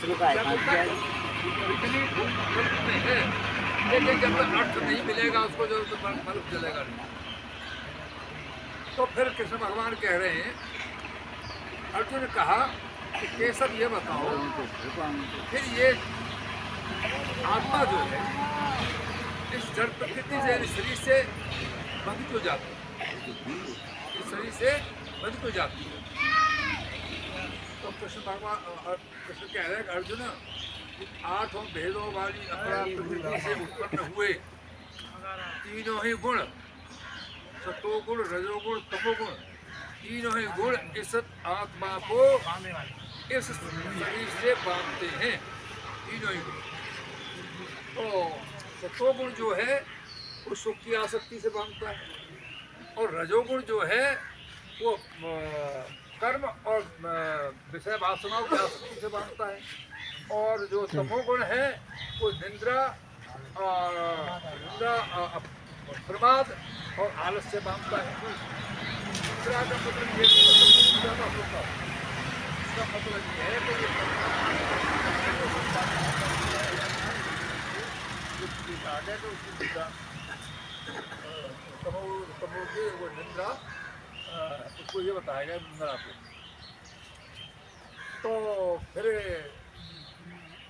शुरू का क्या है बोलता है? इतनी धूप अर्थ में है, लेकिन जब तक अर्थ नहीं मिलेगा उसको जो तो बल्ब जलेगा नहीं। तो फिर कृष्ण भगवान कह रहे हैं, अर्जुन ने कहा कि केशव ये बताओ, फिर ये आत्मा जो है इस जड़ प्रकृति से यानी शरीर से बंध क्यों जाती है? इस शरीर से बंध क्यों जाती है? तो कृष्ण भगवान कृष्ण कह रहे हैं कि अर्जुन, आठों भेदों वाली अपरा प्रकृति से उत्पन्न हुए तीनों ही गुण, सतोगुण, रजोगुण, तमोगुण, तीनों ही गुण इस आत्मा को इस शरीर से बांधते हैं। तीनों ही गुण। तो सतोगुण जो है वो सुख की आसक्ति से बांधता है, और रजोगुण जो है वो कर्म और विषय वासनाओं की आसक्ति से बांधता है, और जो तमोगुण है वो निंद्रा और प्रमाद और आलस से बांधता है। निंद्रा का मतलब ये ज्यादा होता है, इसका मतलब ये है कि ये आगे तो उसकी निंदा तमोगी वो निंद्रा उसको ये बताया गया निंद्रा को। तो फिर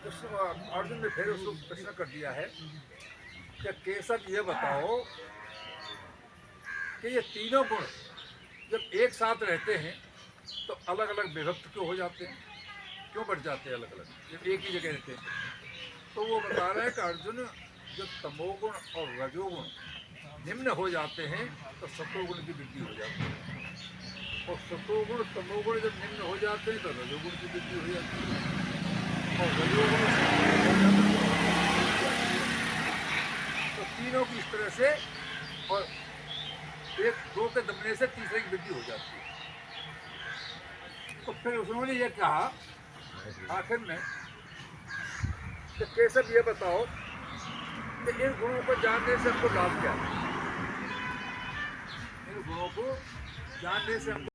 अर्जुन ने फिर उसको प्रश्न कर दिया है कि केशव ये बताओ कि ये तीनों गुण जब एक साथ रहते हैं तो अलग अलग विभक्त क्यों हो जाते हैं, क्यों बढ़ जाते हैं अलग अलग जब एक ही जगह रहते हैं? तो वो बता रहा है कि अर्जुन, जब तमोगुण और रजोगुण निम्न हो जाते हैं तो सतोगुण की वृद्धि हो जाती है, और सतोगुण तमोगुण जब निम्न हो जाते हैं तो रजोगुण की वृद्धि हो जाती है, और रजोगुण तो तीनों की इस तरह से, और एक दो के दबने से तीसरे की वृद्धि हो जाती है। तो फिर उन्होंने ये कहा आखिर में कि केशव ये बताओ कि इन गुणों को जानने से हमको लाभ क्या है? इन गुणों को जानने से हमको